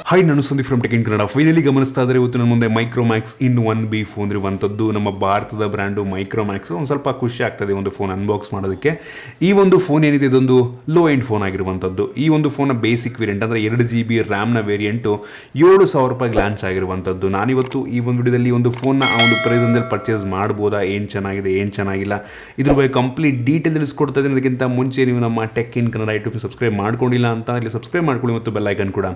Hi, ನಾನು Sandeep from tech in Kannada. Finally ಗಮನಿಸ್ತಾ ಇದ್ದಾರೆ ಇವತ್ತು ನನ್ನ ಮುಂದೆ ಮೈಕ್ರೋಮ್ಯಾಕ್ಸ್ ಇನ್ 1B ಫೋನ್ ಇರುವಂಥದ್ದು. ನಮ್ಮ ಭಾರತದ ಬ್ರ್ಯಾಂಡು ಮೈಕ್ರೋಮ್ಯಾಕ್ಸ್. ಒಂದು ಸ್ವಲ್ಪ ಖುಷಿ ಆಗ್ತದೆ ಒಂದು ಫೋನ್ ಅನ್ಬಾಕ್ಸ್ ಮಾಡೋದಕ್ಕೆ. ಈ ಒಂದು ಫೋನ್ ಏನಿದೆ ಇದೊಂದು ಲೋ ಎಂಡ್ ಫೋನ್ ಆಗಿರುವಂಥದ್ದು. ಈ ಒಂದು ಫೋನ್ನ ಬೇಸಿಕ್ ವೇರಿಯಂಟ್ ಅಂದರೆ 2GB ರ್ಯಾಮ್ನ ವೇರಿಯಂಟು ₹7,000 ಲಾಂಚ್ ಆಗಿರುವಂಥದ್ದು. ನಾನಿವತ್ತು ಈ ಒಂದು ವಿಡಿಯೋದಲ್ಲಿ ಒಂದು ಫೋನ್ನ ಆ ಒಂದು ಪ್ರೈಸಲ್ಲಿ ಪರ್ಚೇಸ್ ಮಾಡ್ಬೋದಾ, ಏನು ಚೆನ್ನಾಗಿದೆ ಏನು ಚೆನ್ನಾಗಿಲ್ಲ ಇದ್ರ ಬಗ್ಗೆ ಕಂಪ್ಲೀಟ್ ಡೀಟೇಲ್ ತಿಳಿಸ್ಕೊಡ್ತಾ ಇದ್ದೀನಿ. ಅದಕ್ಕಿಂತ ಮುಂಚೆ ನೀವು ನಮ್ಮ tech in Kannada YouTube subscribe ಮಾಡ್ಕೊಂಡಿಲ್ಲ ಅಂತ ಇಲ್ಲಿ ಸಬ್ಸ್ಕ್ರೈಬ್ ಮಾಡ್ಕೊಳ್ಳಿ ಮತ್ತು ಬೆಲ್ ಐಕನ್ ಕೂಡ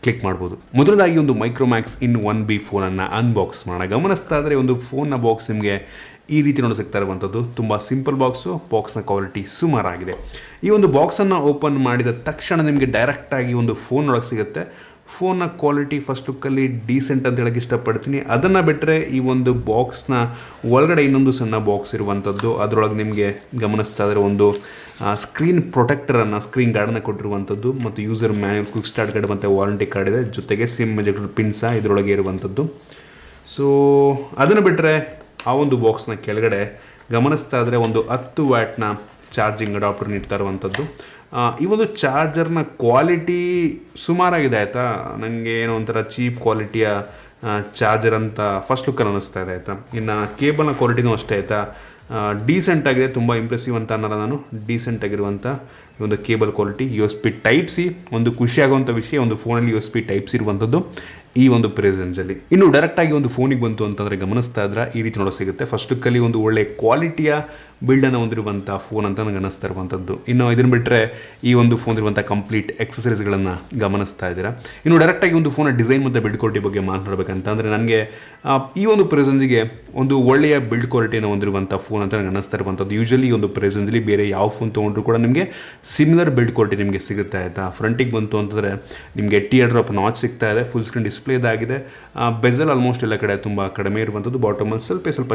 ಕ್ಲಿಕ್ ಮಾಡ್ಬೋದು. ಮೊದಲದಾಗಿ ಒಂದು ಮೈಕ್ರೋಮ್ಯಾಕ್ಸ್ ಇನ್ 1B ಫೋನನ್ನು ಅನ್ಬಾಕ್ಸ್ ಮಾಡೋಣ. ಗಮನಿಸ್ತಾ ಇದ್ರೆ ಒಂದು ಫೋನ್ನ ಬಾಕ್ಸ್ ನಿಮಗೆ ಈ ರೀತಿ ನೋಡಿ ಸಿಗ್ತಾ ಇರುವಂಥದ್ದು. ತುಂಬ ಸಿಂಪಲ್ ಬಾಕ್ಸ್ನ ಕ್ವಾಲಿಟಿ ಸುಮಾರಾಗಿದೆ. ಈ ಒಂದು ಬಾಕ್ಸನ್ನು ಓಪನ್ ಮಾಡಿದ ತಕ್ಷಣ ನಿಮಗೆ ಡೈರೆಕ್ಟಾಗಿ ಒಂದು ಫೋನ್ ಒಳಗೆ ಸಿಗುತ್ತೆ. ಫೋನ್ನ ಕ್ವಾಲಿಟಿ ಫಸ್ಟ್ ಲುಕ್ಕಲ್ಲಿ ಡೀಸೆಂಟ್ ಅಂತ ಹೇಳಕ್ಕೆ ಇಷ್ಟಪಡ್ತೀನಿ. ಅದನ್ನು ಬಿಟ್ಟರೆ ಈ ಒಂದು ಬಾಕ್ಸ್ನ ಒಳಗಡೆ ಇನ್ನೊಂದು ಸಣ್ಣ ಬಾಕ್ಸ್ ಇರುವಂಥದ್ದು. ಅದರೊಳಗೆ ನಿಮಗೆ ಗಮನಿಸ್ತಾ ಇದ್ರೆ ಒಂದು ಸ್ಕ್ರೀನ್ ಪ್ರೊಟೆಕ್ಟರನ್ನು, ಸ್ಕ್ರೀನ್ ಗಾರ್ಡನ್ನು ಕೊಟ್ಟಿರುವಂಥದ್ದು ಮತ್ತು user manual, quick start card ಮತ್ತು ವಾರಂಟಿ ಕಾರ್ಡ್ ಇದೆ. ಜೊತೆಗೆ ಸಿಮ್ ಎಜೆಕ್ಟರ್ ಪಿನ್ಸ ಇದರೊಳಗೆ ಇರುವಂಥದ್ದು. ಸೊ ಅದನ್ನು ಬಿಟ್ಟರೆ ಆ ಒಂದು ಬಾಕ್ಸ್ನ ಕೆಳಗಡೆ ಗಮನಿಸ್ತಾ ಇದ್ರೆ ಒಂದು 10 ವ್ಯಾಟ್ನ ಚಾರ್ಜಿಂಗ್ ಅಡಾಪ್ಟರ್ ನೀಡ್ತಾ ಇರುವಂಥದ್ದು. ಈ ಒಂದು ಚಾರ್ಜರ್ನ ಕ್ವಾಲಿಟಿ ಸುಮಾರಾಗಿದೆ ಆಯಿತಾ. ನನಗೆ ಏನೋ ಒಂಥರ ಚೀಪ್ ಕ್ವಾಲಿಟಿಯ ಚಾರ್ಜರ್ ಅಂತ ಫಸ್ಟ್ ಲುಕ್ಕಲ್ಲಿ ಅನ್ನಿಸ್ತಾ ಇದೆ ಆಯಿತಾ. ಇನ್ನು ಕೇಬಲ್ನ ಕ್ವಾಲಿಟಿನೂ ಅಷ್ಟೇ ಆಯಿತಾ, ಡೀಸೆಂಟ್ ಆಗಿದೆ. ತುಂಬ ಇಂಪ್ರೆಸಿವ್ ಅಂತ ಅನ್ನೋಲ್ಲ ನಾನು. ಡೀಸೆಂಟ್ ಆಗಿರುವಂಥ ಒಂದು ಕೇಬಲ್ ಕ್ವಾಲಿಟಿ. USB Type-C ಒಂದು ಖುಷಿಯಾಗುವಂಥ ವಿಷಯ, ಒಂದು ಫೋನಲ್ಲಿ USB Type-C ಇರುವಂಥದ್ದು ಈ ಒಂದು ಪ್ರೆಸೆನ್ಸಲ್ಲಿ. ಇನ್ನು ಡೈರೆಕ್ಟಾಗಿ ಒಂದು ಫೋನಿಗೆ ಬಂತು ಅಂತಂದರೆ ಗಮನಿಸ್ತಾ ಇದ್ರೆ ಈ ರೀತಿ ನೋಡೋ ಸಿಗುತ್ತೆ. ಫಸ್ಟ್ ಲುಕ್ಕಲ್ಲಿ ಒಂದು ಒಳ್ಳೆ ಕ್ವಾಲಿಟಿಯ ಬಿಲ್ಡನ್ನು ಹೊಂದಿರುವಂಥ ಫೋನ್ ಅಂತ ನನಗೆ ಅನ್ನಿಸ್ತಾ ಇರುವಂಥದ್ದು. ಇನ್ನು ಇದನ್ನು ಬಿಟ್ಟರೆ ಈ ಒಂದು ಫೋನ್ ಇರುವಂಥ ಕಂಪ್ಲೀಟ್ ಎಕ್ಸಸರೀಸ್ಗಳನ್ನು ಗಮನಿಸ್ತಾ ಇದ್ದೀರಾ. ಇನ್ನು ಡೈರೆಕ್ಟಾಗಿ ಒಂದು ಫೋನ ಡಿಸೈನ್ ಮತ್ತು ಬಿಲ್ಡ್ ಕ್ವಾಲಿಟಿ ಬಗ್ಗೆ ಮಾತನಾಡಬೇಕಂತಂದರೆ ನನಗೆ ಈ ಒಂದು ಪ್ರೆಸೆನ್ಸ್ಗೆ ಒಂದು ಒಳ್ಳೆಯ ಬಿಲ್ಡ್ ಕ್ವಾಲಿಟಿಯನ್ನು ಹೊಂದಿರುವಂಥ ಫೋನ್ ಅಂತ ನನಗೆ ಅನ್ನಿಸ್ತಾ ಇರುವಂಥದ್ದು. ಯೂಶಲಿ ಒಂದು ಪ್ರೆಸೆನ್ಸ್ಲಿ ಬೇರೆ ಯಾವ ಫೋನ್ ತೊಗೊಂಡ್ರು ಕೂಡ ನಿಮಗೆ ಸಿಮಿಲರ್ ಬಿಲ್ಡ್ ಕ್ವಾಲಿಟಿ ನಿಮಗೆ ಸಿಗುತ್ತೆ ಆಯಿತಾ. ಫ್ರಂಟಿಗೆ ಬಂತು ಅಂತಂದರೆ ನಿಮಗೆ ಟಿಯರ್ ಡ್ರಾಪ್ ನಾಚ್ ಸಿಗ್ತಾ ಇದೆ. ಫುಲ್ ಸ್ಕ್ರೀನ್ ಡಿಸ್ಪ್ಲೇ ಇದಾಗಿದೆ. ಬೆಜಲ್ ಆಲ್ಮೋಸ್ಟ್ ಎಲ್ಲ ಕಡೆ ತುಂಬ ಕಡಿಮೆ ಇರುವಂಥದ್ದು. ಬಾಟಮಲ್ಲಿ ಸ್ವಲ್ಪ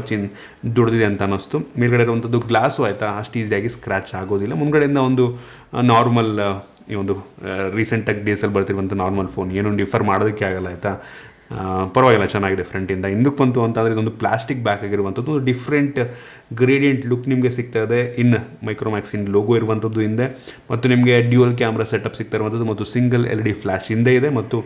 ದುಡ್ದಿದೆ ಅಂತ ಅನ್ನಿಸ್ತು. ಮೇಲ್ಗಡೆ ಇರುವಂಥದ್ದು ಗ್ಲಾಸು ಆಯಿತಾ, ಅಷ್ಟು ಈಸಿಯಾಗಿ ಸ್ಕ್ರ್ಯಾಚ್ ಆಗೋದಿಲ್ಲ. ಮುಂದ್ಗಡೆಯಿಂದ ಒಂದು ನಾರ್ಮಲ್ ಈ ಒಂದು ರೀಸೆಂಟಾಗಿ ಡೇಸಲ್ಲಿ ಬರ್ತಿರುವಂಥ ನಾರ್ಮಲ್ ಫೋನ್ ಏನು ಡಿಫರ್ ಮಾಡೋದಕ್ಕೆ ಆಗಲ್ಲ ಆಯಿತಾ. ಪರವಾಗಿಲ್ಲ, ಚೆನ್ನಾಗಿದೆ. ಫ್ರಂಟಿಂದ ಹಿಂದಕ್ಕೆ ಬಂತು ಅಂತಂದರೆ ಇದೊಂದು ಪ್ಲಾಸ್ಟಿಕ್ ಬ್ಯಾಕ್ ಆಗಿರುವಂಥದ್ದು. ಒಂದು ಡಿಫ್ರೆಂಟ್ ಗ್ರೇಡಿಯಂಟ್ ಲುಕ್ ನಿಮಗೆ ಸಿಗ್ತಾ ಇದೆ. ಇನ್ನು ಮೈಕ್ರೋಮ್ಯಾಕ್ಸ್ ಇನ್ ಲೋಗೋ ಇರುವಂಥದ್ದು ಹಿಂದೆ, ಮತ್ತು ನಿಮಗೆ ಡ್ಯೂಯಲ್ ಕ್ಯಾಮ್ರಾ ಸೆಟಪ್ ಸಿಗ್ತಾ ಇರುವಂಥದ್ದು, ಮತ್ತು ಸಿಂಗಲ್ LED ಫ್ಲ್ಯಾಶ್ ಹಿಂದೆ ಇದೆ, ಮತ್ತು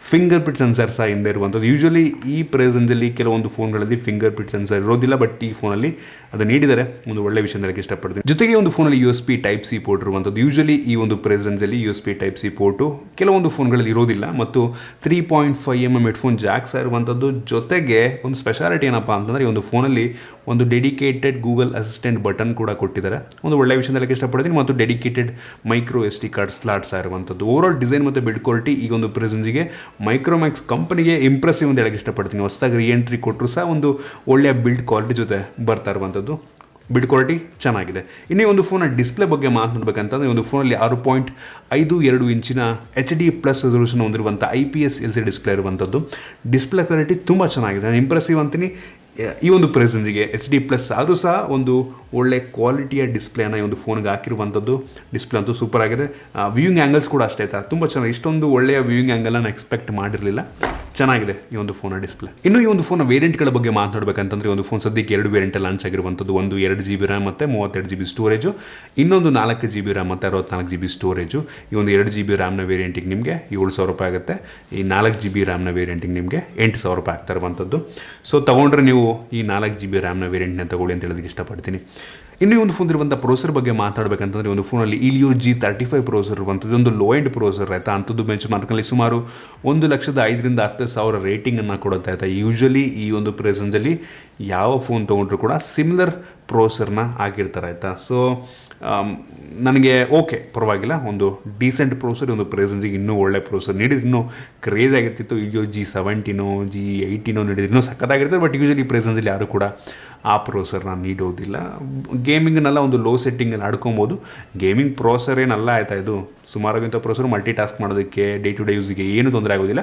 ಫಿಂಗರ್ ಪ್ರಿಂಟ್ ಸೆನ್ಸರ್ ಸಹ ಹಿಂದೆ ಇರುವಂಥದ್ದು. ಯೂಶಲಿ ಈ ಪ್ರೆಸೆನ್ಸಲ್ಲಿ ಕೆಲವೊಂದು ಫೋನ್ಗಳಲ್ಲಿ ಫಿಂಗರ್ ಪ್ರಿಂಟ್ ಸೆನ್ಸರ್ ಇರೋದಿಲ್ಲ, ಬಟ್ ಈ ಫೋನಲ್ಲಿ ಅದು ನೀಡಿದರೆ ಒಂದು ಒಳ್ಳೆ ವಿಷಯ ಹೇಳಕ್ಕೆ ಇಷ್ಟಪಡ್ತೀನಿ. ಜೊತೆಗೆ ಒಂದು ಫೋನಲ್ಲಿ USB Type-C ಪೋರ್ಟ್ ಇರುವಂಥದ್ದು. ಯೂಶಲಿ ಈ ಒಂದು ಪ್ರೆಸೆನ್ಸಲ್ಲಿ USB Type-C ಪೋರ್ಟು ಕೆಲವೊಂದು ಫೋನ್ಗಳಲ್ಲಿ ಇರೋದಿಲ್ಲ, ಮತ್ತು 3.5mm ಹೆಡ್ಫೋನ್ ಜಾಕ್ಸ್ ಇರುವಂಥದ್ದು. ಜೊತೆಗೆ ಒಂದು ಸ್ಪೆಷಾಲಿಟಿ ಏನಪ್ಪ ಅಂತಂದರೆ ಈ ಒಂದು ಫೋನಲ್ಲಿ ಒಂದು ಡೆಡಿಕೇಟೆಡ್ ಗೂಗಲ್ ಅಸಿಸ್ಟೆಂಟ್ ಬಟನ್ ಕೂಡ ಕೊಟ್ಟಿದ್ದಾರೆ. ಒಂದು ಒಳ್ಳೆ ವಿಷಯ ಹೇಳಕ್ಕೆ ಇಷ್ಟಪಡ್ತೀನಿ. ಮತ್ತು dedicated micro SD card slots ಇರುವಂಥದ್ದು. ಓವರಾಲ್ ಡಿಸೈನ್ ಮತ್ತು ಬಿಲ್ಡ್ ಕ್ವಾಲಿಟಿ ಈ ಒಂದು ಪ್ರೆಸೆನ್ಸ್ಗೆ ಮೈಕ್ರೋಮ್ಯಾಕ್ಸ್ ಕಂಪನಿಗೆ ಇಂಪ್ರೆಸಿವ್ ಅಂತ ಹೇಳಕ್ಕೆ ಇಷ್ಟಪಡ್ತೀನಿ. ಹೊಸದಾಗಿ ರೀಎಂಟ್ರಿ ಕೊಟ್ಟರು ಸಹ ಒಂದು ಒಳ್ಳೆಯ ಬಿಲ್ಡ್ ಕ್ವಾಲಿಟಿ ಜೊತೆ ಬರ್ತಾ ಇರುವಂಥದ್ದು. ಬಿಲ್ಡ್ ಕ್ವಾಲಿಟಿ ಚೆನ್ನಾಗಿದೆ. ಇನ್ನೇ ಒಂದು ಫೋನ್ನ ಡಿಸ್ಪ್ಲೇ ಬಗ್ಗೆ ಮಾತನಾಡಬೇಕಂತಂದರೆ ಒಂದು ಫೋನಲ್ಲಿ 6.52 ಇಂಚಿನ HD+ ರೆಸಲ್ಯೂಷನ್ ಹೊಂದಿರುವಂಥ IPS LCD ಡಿಸ್ಪ್ಲೇ ಇರುವಂಥದ್ದು. ಡಿಸ್ಪ್ಲೇ ಕ್ವಾಲಿಟಿ ತುಂಬ ಚೆನ್ನಾಗಿದೆ. ನಾನು ಇಂಪ್ರೆಸಿವ್ ಅಂತೀನಿ ಈ ಒಂದು ಪ್ರೆಸೆನ್ಸ್ಗೆ. HD+ ಆದರೂ ಸಹ ಒಂದು ಒಳ್ಳೆ ಕ್ವಾಲಿಟಿಯ ಡಿಸ್ಪ್ಲೇನ ಈ ಒಂದು ಫೋನ್ಗೆ ಹಾಕಿರುವಂಥದ್ದು. ಡಿಸ್ಪ್ಲೇ ಅಂತೂ ಸೂಪರ್ ಆಗಿದೆ. ವ್ಯೂಯಿಂಗ್ ಆ್ಯಂಗಲ್ಸ್ ಕೂಡ ಅಷ್ಟೇ ಆಯಿತಾ, ತುಂಬ ಚೆನ್ನಾಗಿ. ಇಷ್ಟೊಂದು ಒಳ್ಳೆಯ ವ್ಯೂಯಿಂಗ್ ಆ್ಯಂಗಲನ್ನು ಎಕ್ಸ್ಪೆಕ್ಟ್ ಮಾಡಿರಲಿಲ್ಲ. ಚೆನ್ನಾಗಿದೆ ಈ ಒಂದು ಫೋನ ಡಿಸ್ಪ್ಲೇ. ಇನ್ನು ಈ ಒಂದು ಫೋನ ವೇರಿಯಂಟ್ಗಳ ಬಗ್ಗೆ ಮಾತನಾಡಬೇಕಂತಂದರೆ ಒಂದು ಫೋನ್ ಸದ್ಯಕ್ಕೆ 2 ವೇರಿಯಂಟಲ್ಲಿ ಲಾಂಚ್ ಆಗಿರುವಂಥದ್ದು. ಒಂದು 2GB ರ್ಯಾಮ್ ಮತ್ತು 32GB ಸ್ಟೋರೇಜು, ಇನ್ನೊಂದು 4GB ರ್ಯಾಮ್ ಮತ್ತು 64GB ಸ್ಟೋರೇಜು. ಈ ಒಂದು 2GB ರ್ಯಾಮ್ನ ವೇರಿಯಂಟಿಗೆ ನಿಮಗೆ ₹7,000 ಆಗುತ್ತೆ. ಈ 4GB ರ್ಯಾಮ್ನ ವೇರಿಯಂಟಿಗೆ ನಿಮಗೆ ₹8,000 ಆಗ್ತಾ ಇರುವಂಥದ್ದು. ಸೊ ತೊಗೊಂಡ್ರೆ ನೀವು ಈ 4GB ರ್ಯಾಮ್ನ ವೇರಿಯಂಟ್ನ ತಗೊಳ್ಳಿ ಅಂತ ಹೇಳೋದಕ್ಕೆ ಇಷ್ಟಪಡ್ತೀನಿ. ಇನ್ನೂ ಒಂದು ಫೋನ್ ಇರುವಂಥ ಪ್ರೊಸೆಸರ್ ಬಗ್ಗೆ ಮಾತಾಡಬೇಕಂತಂದರೆ ಒಂದು ಫೋನಲ್ಲಿ Helio G35 ಪ್ರೊಸೆಸರ್ ಇರುವಂಥದ್ದು. ಒಂದು ಲೋ ಎಂಡ್ ಪ್ರೊಸೆಸರ್ ಆಯಿತಾ. ಅಂಥದ್ದು ಬೆಂಚ್ ಮಾರ್ಕ್ನಲ್ಲಿ ಸುಮಾರು 1,05,000 ರಿಂದ 10,000 ರೇಟಿಂಗನ್ನು ಕೊಡುತ್ತೆ ಆಯಿತಾ. ಯೂಶಲಿ ಈ ಒಂದು ಪ್ರೆಸೆನ್ಸಲ್ಲಿ ಯಾವ ಫೋನ್ ತೊಗೊಂಡ್ರು ಕೂಡ ಸಿಮಿಲರ್ ಪ್ರೊಸೆಸರ್ನ ಹಾಕಿರ್ತಾರೆ ಆಯಿತಾ. ಸೊ ನನಗೆ ಓಕೆ, ಪರವಾಗಿಲ್ಲ. ಒಂದು ಡೀಸೆಂಟ್ ಪ್ರೊಸೆಸರ್ ಒಂದು ಪ್ರೆಸೆನ್ಸಿಗೆ ಇನ್ನೂ ಒಳ್ಳೆ ಪ್ರೊಸೆಸರ್ ನೀಡಿದ್ರೆ ಇನ್ನೂ ಕ್ರೇಜ್ ಆಗಿರ್ತಿತ್ತು. Helio G17 G18 ನೀಡಿದ್ರೆ ಇನ್ನೂ ಸಕ್ಕತ್ತಾಗಿರ್ತದೆ. ಬಟ್ ಯೂಶಲಿ ಪ್ರೆಸೆನ್ಸಲ್ಲಿ ಯಾರು ಕೂಡ ಆ ಪ್ರೊಸೆಸರ್ನ ನೀಡೋದಿಲ್ಲ. ಗೇಮಿಂಗ್ನೆಲ್ಲ ಒಂದು ಲೋ ಸೆಟ್ಟಿಂಗಲ್ಲಿ ಆಡ್ಕೊಬೋದು. ಗೇಮಿಂಗ್ ಪ್ರೊಸೆಸರ್ ಏನಲ್ಲ ಆಯಿತಾ. ಇದು ಸುಮಾರಾಗಿಂಥ ಪ್ರೊಸೆಸರ್ ಮಲ್ಟಿ ಟಾಸ್ಕ್ ಮಾಡೋದಕ್ಕೆ, ಡೇ ಟು ಡೇ ಯೂಸಿಗೆ ಏನು ತೊಂದರೆ ಆಗೋದಿಲ್ಲ.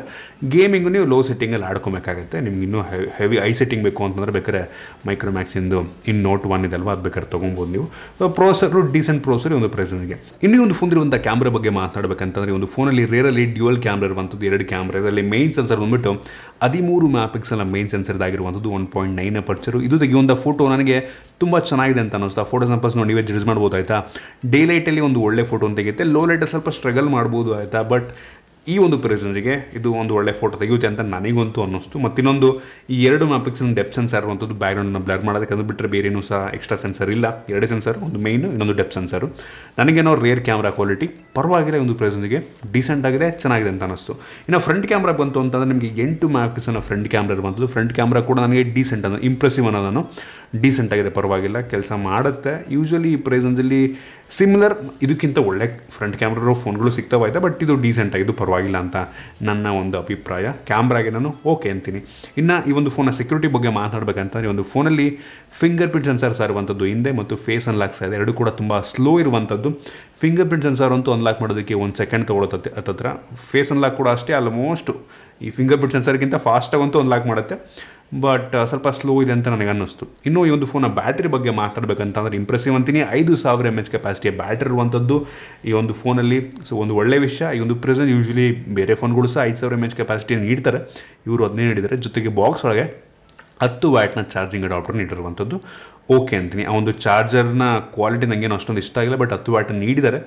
ಗೇಮಿಂಗು ನೀವು ಲೋ ಸೆಟ್ಟಿಂಗಲ್ಲಿ ಆಡ್ಕೊಬೇಕಾಗುತ್ತೆ. ನಿಮ್ಗೆ ಇನ್ನೂ ಹೆವಿ ಐ ಸೆಟ್ಟಿಂಗ್ ಬೇಕು ಅಂತಂದರೆ ಬೇಕಾದ್ರೆ ಮೈಕ್ರೋಮ್ಯಾಕ್ಸಿಂದು Note 1 ಇದಲ್ವ, ಅದು ಬೇಕಾದ್ರೆ ತೊಗೊಬೋದು ನೀವು. ಪ್ರೊಸೆಸರು ಡೀಸೆಂಟ್ ಪ್ರೊಸೆಸರ್ ಒಂದು ಪ್ರೆಸೆನ್ಸ್ಗೆ. ಇನ್ನೂ ಒಂದು ಫೋನ್ ಇರುವಂಥ ಕ್ಯಾಮ್ರಾ ಬಗ್ಗೆ ಮಾತನಾಡಬೇಕಂತಂದರೆ ಒಂದು ಫೋನಲ್ಲಿ ರೇರಲ್ಲಿ ಡ್ಯುಯಲ್ ಕ್ಯಾಮ್ರಾ ಇರುವಂಥದ್ದು. 2 ಕ್ಯಾಮ್ರಾ. ಇದರಲ್ಲಿ ಮೇನ್ ಸೆನ್ಸರ್ ಬಂದುಬಿಟ್ಟು 13 ಮೆಗಾಪಿಕ್ಸೆಲ್ ಮೇನ್ ಸೆನ್ಸರ್ದಾಗಿರುವಂಥದ್ದು. 1.9 ಅಪರ್ಚರು. ಇದು ತೆಗೆಯುವಂಥ ಫೋಟೋ ನನಗೆ ತುಂಬ ಚೆನ್ನಾಗಿದೆ ಅಂತ ಅನ್ನಿಸ್ತಾ. ಫೋಟೋ ಸಂಪಸ್ ನೋಡಿ ನೀವೇ ಜಡ್ಜ್ ಮಾಡ್ಬೋದು ಆಯಿತಾ. ಡೇ ಲೈಟಲ್ಲಿ ಒಂದು ಒಳ್ಳೆ ಫೋಟೋ ತೆಗೆಯುತ್ತೆ. ಲೋ ಲೈಟಲ್ಲಿ ಸ್ವಲ್ಪ ಸ್ಟ್ರಗಲ್ ಮಾಡ್ಬೋದು ಆಯಿತಾ. ಬಟ್ ಈ ಒಂದು ಪ್ರೆಸೆನ್ಸ್ಗೆ ಇದು ಒಂದು ಒಳ್ಳೆ ಫೋಟೋ ತೆಗೆಯುತ್ತೆ ಅಂತ ನನಗಂತೂ ಅನ್ನಿಸ್ತು. ಮತ್ತು ಇನ್ನೊಂದು ಈ 2 ಮೆಗಾಪಿಕ್ಸೆಲ್ ಡೆಪ್ತ್ ಸೆನ್ಸರ್ ಇರುವಂಥದ್ದು ಬ್ಯಾಕ್ಗ್ರೌಂಡನ್ನು ಬ್ಲರ್ ಮಾಡೋದಕ್ಕೆ, ಅದು ಬಿಟ್ಟರೆ ಬೇರೇನೂ ಸಹ ಎಕ್ಸ್ಟ್ರಾ ಸೆನ್ಸರ್ ಇಲ್ಲ. 2 ಸೆನ್ಸರ್, ಒಂದು ಮೈನು, ಇನ್ನೊಂದು ಡೆಪ್ತ್ ಸೆನ್ಸರು. ನನಗೇನೋ ರೇರ್ ಕ್ಯಾಮ್ರಾ ಕ್ವಾಲಿಟಿ ಪರವಾಗಿಲ್ಲ, ಒಂದು ಪ್ರೆಸೆನ್ಸ್ಗೆ ಡೀಸೆಂಟ್ ಆಗಿದೆ, ಚೆನ್ನಾಗಿದೆ ಅಂತ ಅನ್ನಿಸ್ತು. ಇನ್ನು ಫ್ರಂಟ್ ಕ್ಯಾಮ್ರಾ ಬಂತು ಅಂತಂದರೆ ನಿಮಗೆ 8 ಮೆಗಾಪಿಕ್ಸೆಲ್ನ ಫ್ರಂಟ್ ಕ್ಯಾಮ್ರಾ ಇರುವಂಥದ್ದು. ಫ್ರಂಟ್ ಕ್ಯಾಮ್ರಾ ಕೂಡ ನನಗೆ ಡೀಸೆಂಟ್ ಅನ್ನೋ ಇಂಪ್ರೆಸಿವ್ ಅನ್ನೋದನ್ನು ಡೀಸೆಂಟ್ ಆಗಿದೆ, ಪರವಾಗಿಲ್ಲ, ಕೆಲಸ ಮಾಡುತ್ತೆ. ಯೂಶ್ವಲಿ ಈ ಪ್ರೈಸಲ್ಲಿ ಸಿಮಿಲರ್ ಇದಕ್ಕಿಂತ ಒಳ್ಳೆ ಫ್ರಂಟ್ ಕ್ಯಾಮ್ರಾ ಇರೋ ಫೋನ್ಗಳು ಸಿಗ್ತಾವಾಯ್ತಾ, ಬಟ್ ಇದು ಡೀಸೆಂಟ್ ಆಗಿದ್ದು ಪರವಾಗಿಲ್ಲ ಅಂತ ನನ್ನ ಒಂದು ಅಭಿಪ್ರಾಯ. ಕ್ಯಾಮ್ರಾಗೆ ನಾನು ಓಕೆ ಅಂತೀನಿ. ಇನ್ನು ಈ ಒಂದು ಫೋನ್ನ ಸೆಕ್ಯೂರಿಟಿ ಬಗ್ಗೆ ಮಾತಾಡಬೇಕಂತಂದರೆ, ಒಂದು ಫೋನಲ್ಲಿ ಫಿಂಗರ್ ಪ್ರಿಂಟ್ ಸೆನ್ಸರ್ಸ್ ಇರುವಂಥದ್ದು ಹಿಂದೆ ಮತ್ತು ಫೇಸ್ ಅನ್ಲಾಕ್ಸ್ ಇದೆ, ಎರಡು ಕೂಡ ತುಂಬ ಸ್ಲೋ ಇರುವಂಥದ್ದು. ಫಿಂಗರ್ ಪ್ರಿಂಟ್ ಸೆನ್ಸರ್ ಅಂತೂ ಅನ್ಲಾಕ್ ಮಾಡೋದಕ್ಕೆ 1 ಸೆಕೆಂಡ್ ತೊಗೊಳುತ್ತೆ ಹತ್ತಿರ. ಫೇಸ್ ಅನ್ಲಾಕ್ ಕೂಡ ಅಷ್ಟೇ, ಆಲ್ಮೋಸ್ಟ್ ಈ ಫಿಂಗರ್ ಪ್ರಿಂಟ್ ಸೆನ್ಸರ್ಗಿಂತ ಫಾಸ್ಟಾಗಂತೂ ಅನ್ಲಾಕ್ ಮಾಡುತ್ತೆ, ಬಟ್ ಸ್ವಲ್ಪ ಸ್ಲೋ ಇದೆ ಅಂತ ನನಗೆ ಅನ್ನಿಸ್ತು. ಇನ್ನು ಈ ಒಂದು ಫೋನ್ನ ಬ್ಯಾಟ್ರಿ ಬಗ್ಗೆ ಮಾತಾಡಬೇಕಂತಂದರೆ ಇಂಪ್ರೆಸಿವ್ ಅಂತೀನಿ. 5000 mAh ಕೆಪಾಸಿಟಿಯ ಬ್ಯಾಟ್ರಿ ಇರುವಂಥದ್ದು ಈ ಒಂದು ಫೋನಲ್ಲಿ. ಸೊ ಒಂದು ಒಳ್ಳೆಯ ವಿಷಯ. ಈ ಒಂದು ಪ್ರೆಸೆಂಟ್ ಯೂಶ್ವಲಿ ಬೇರೆ ಫೋನ್ಗಳು ಸಹ 5000 mAh ಕೆಪಾಸಿಟಿ ನೀಡ್ತಾರೆ, ಇವರು 15 ನೀಡಿದ್ದಾರೆ. ಜೊತೆಗೆ ಬಾಕ್ಸ್ ಒಳಗೆ 10 ವ್ಯಾಟ್ನ ಚಾರ್ಜಿಂಗ್ ಅಡಾಪ್ಟರ್ ನೀಡಿರುವಂಥದ್ದು ಓಕೆ ಅಂತೀನಿ. ಆ ಒಂದು ಚಾರ್ಜರ್ನ ಕ್ವಾಲಿಟಿ ನನಗೇನು ಅಷ್ಟೊಂದು ಇಷ್ಟ ಆಗಿಲ್ಲ, ಬಟ್ 10 ವ್ಯಾಟ್ ನೀಡಿದ್ದಾರೆ.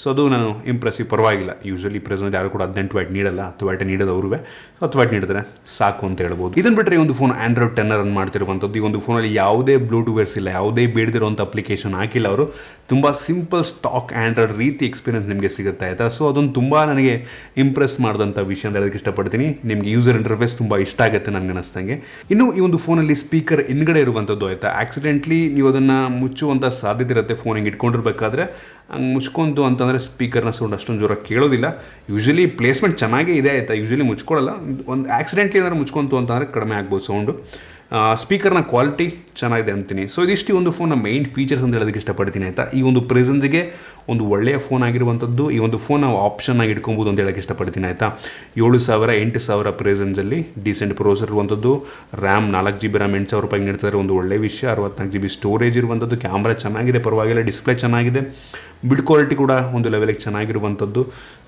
ಸೊ ಅದು ನಾನು ಇಂಪ್ರೆಸಿವ್, ಪರವಾಗಿಲ್ಲ. ಯೂಶ್ವಲಿ ಪ್ರೆಸೆಂಟ್ ಯಾರು ಕೂಡ 18 ವ್ಯಾಟ್ ನೀಡಲ್ಲ, 10 ವ್ಯಾಟ್ ನೀಡೋದು ಅವ್ರಿಗೆ 10 ವ್ಯಾಟ್ ನೀಡಿದ್ರೆ ಸಾಕು ಅಂತ ಹೇಳ್ಬೋದು. ಇದನ್ನು ಬಿಟ್ಟರೆ ಈ ಒಂದು ಫೋನ್ ಆಂಡ್ರಾಯ್ಡ್ 10 ರನ್ ಮಾಡ್ತಿರುವಂಥದ್ದು. ಈ ಒಂದು ಫೋನಲ್ಲಿ ಯಾವುದೇ ಬ್ಲೂಟೂತ್ ಇಲ್ಲ, ಯಾವುದೇ ಬೇಡದಿರುವಂಥ ಅಪ್ಲಿಕೇಶನ್ ಹಾಕಿಲ್ಲ ಅವರು. ತುಂಬ ಸಿಂಪಲ್ ಸ್ಟಾಕ್ ಆಂಡ್ರಾಯ್ಡ್ ರೀತಿ ಎಕ್ಸ್ಪೀರಿಯನ್ಸ್ ನಿಮಗೆ ಸಿಗುತ್ತೆ ಆಯಿತಾ. ಸೊ ಅದೊಂದು ತುಂಬ ನನಗೆ ಇಂಪ್ರೆಸ್ ಮಾಡಿದಂಥ ವಿಷಯ ಅಂತ ಹೇಳೋದಕ್ಕೆ ಇಷ್ಟಪಡ್ತೀನಿ. ನಿಮಗೆ ಯೂಸರ್ ಇಂಟರ್ಫೇಸ್ ತುಂಬ ಇಷ್ಟ ಆಗುತ್ತೆ ನನಗೆ ಅನ್ನಿಸ್ದಂಗೆ. ಇನ್ನು ಈ ಒಂದು ಫೋನಲ್ಲಿ ಸ್ಪೀಕರ್ ಹಿಂದ್ಗಡೆ ಇರುವಂಥದ್ದು ಆಯಿತಾ, ಆಕ್ಸಿಡೆಂಟ್ಲಿ ನೀವು ಅದನ್ನು ಮುಚ್ಚುವಂಥ ಸಾಧ್ಯತೆ ಇರುತ್ತೆ. ಫೋನ್ ಹಿಂಗೆ ಇಟ್ಕೊಂಡಿರ್ಬೇಕಾದ್ರೆ ಹಂಗೆ ಮುಚ್ಕೊಂತು ಅಂತಂದರೆ ಸ್ಪೀಕರ್ನ ಸೌಂಡ್ ಅಷ್ಟೊಂದು ಜೋರಾಗಿ ಕೇಳೋದಿಲ್ಲ. ಯೂಶ್ವಲಿ ಪ್ಲೇಸ್ಮೆಂಟ್ ಚೆನ್ನಾಗೇ ಇದೆ ಆಯಿತಾ, ಯೂಶ್ವಲಿ ಮುಚ್ಕೊಳ್ಳಲ್ಲ. ಒಂದು ಆಕ್ಸಿಡೆಂಟ್ಲಿ ಏನಾದ್ರು ಮುಚ್ಕೊಂತು ಅಂತಂದರೆ ಕಡಿಮೆ ಆಗ್ಬೋದು ಸೌಂಡು. ಸ್ಪೀಕರ್ನ ಕ್ವಾಲಿಟಿ ಚೆನ್ನಾಗಿದೆ ಅಂತೀನಿ. ಸೊ ಇದಿಷ್ಟು ಒಂದು ಫೋನ್ನ ಮೈನ್ ಫೀಚರ್ಸ್ ಅಂತ ಹೇಳೋದಕ್ಕೆ ಇಷ್ಟಪಡ್ತೀನಿ ಆಯಿತಾ. ಈ ಒಂದು ಪ್ರೆಸೆನ್ಸ್ಗೆ ಒಂದು ಒಳ್ಳೆಯ ಫೋನ್ ಆಗಿರುವಂಥದ್ದು. ಈ ಒಂದು ಫೋನ್ ನಾವು ಆಪ್ಷನ್ ಆಗಿ ಇಟ್ಕೊಬೋದು ಅಂತ ಹೇಳೋಕ್ಕೆ ಇಷ್ಟಪಡ್ತೀನಿ ಆಯಿತಾ. 7000 8000 ಪ್ರೆಸೆನ್ಸಲ್ಲಿ ಡೀಸೆಂಟ್ ಪ್ರೋಸರ್ ಇರುವಂಥದ್ದು. ರ್ಯಾಮ್ 4 GB ರ್ಯಾಮ್ 8000 ರೂಪಾಯಿಗೆ ನೀಡ್ತಾರೆ, ಒಂದು ಒಳ್ಳೆಯ ವಿಷಯ. 64 GB ಸ್ಟೋರೇಜ್ ಇರುವಂಥದ್ದು. ಕ್ಯಾಮ್ರಾ ಚೆನ್ನಾಗಿದೆ, ಪರವಾಗಿಲ್ಲ. ಡಿಸ್ಪ್ಲೇ ಚೆನ್ನಾಗಿದೆ. ಬಿಲ್ಡ್ ಕ್ವಾಲಿಟಿ ಕೂಡ ಒಂದು ಲೆವೆಲಿಗೆ ಚೆನ್ನಾಗಿರುವಂಥದ್ದು.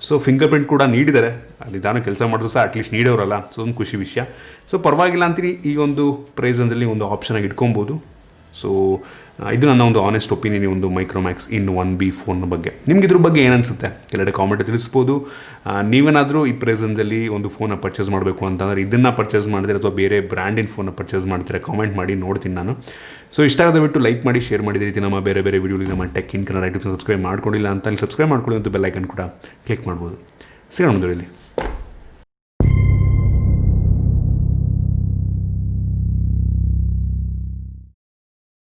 ಸೊ ಫಿಂಗರ್ ಪ್ರಿಂಟ್ ಕೂಡ ನೀಡಿದ್ದಾರೆ, ನಿಧಾನ ಕೆಲಸ ಮಾಡಿದ್ರು ಸಹ ಅಟ್ಲೀಸ್ಟ್ ನೀಡೋರಲ್ಲ. ಸೊ ಒಂದು ಖುಷಿ ವಿಷಯ. ಸೊ ಪರವಾಗಿಲ್ಲ ಅಂತೀನಿ, ಈ ಒಂದು ಪ್ರೈಸಲ್ಲಿ ಒಂದು ಆಪ್ಷನಾಗಿ ಇಟ್ಕೊಬೋದು. ಸೊ ಇದು ನನ್ನ ಒಂದು ಆನೆಸ್ಟ್ ಒಪಿನಿಯನ್ ಈ ಒಂದು ಮೈಕ್ರೋಮ್ಯಾಕ್ಸ್ ಇನ್ 1B ಫೋನ್ ಬಗ್ಗೆ. ನಿಮ್ಗೆ ಇದ್ರ ಬಗ್ಗೆ ಏನನ್ಸುತ್ತೆ ಕೆಳಗಡೆ ಕಾಮೆಂಟ್ ತಿಳಿಸ್ಬೋದು. ನೀವೇನಾದರೂ ಈ ಪ್ರೆಸೆನ್ಸಲ್ಲಿ ಒಂದು ಫೋನ್ನ ಪರ್ಚೇಸ್ ಮಾಡಬೇಕು ಅಂತಂದರೆ ಇದನ್ನು ಪರ್ಚೇಸ್ ಮಾಡಿದ್ರೆ ಅಥವಾ ಬೇರೆ ಬ್ರ್ಯಾಂಡಿನ ಫೋನ್ನ ಪರ್ಚೇಸ್ ಮಾಡ್ತೀರಾ, ಕಾಮೆಂಟ್ ಮಾಡಿ, ನೋಡ್ತೀನಿ ನಾನು. ಸೊ ಇಷ್ಟ ಆದ ಬಿಟ್ಟು ಲೈಕ್ ಮಾಡಿ, ಶೇರ್ ಮಾಡಿದ ರೀತಿ ನಮ್ಮ ಬೇರೆ ಬೇರೆ ವೀಡಿಯೋಗಳಿಗೆ ನಮ್ಮ tech in Kannada YouTube subscribe ಮಾಡ್ಕೊಂಡಿಲ್ಲ ಅಂತ ಅಲ್ಲಿ ಸಬ್ಸ್ಕ್ರೈಬ್ ಮಾಡ್ಕೊಳ್ಳಿ, ಮತ್ತು ಬೆಲ್ ಐಕನ್ ಕೂಡ ಕ್ಲಿಕ್ ಮಾಡ್ಬೋದು. ಸಿಗೋಣ ಮುಂದೆ.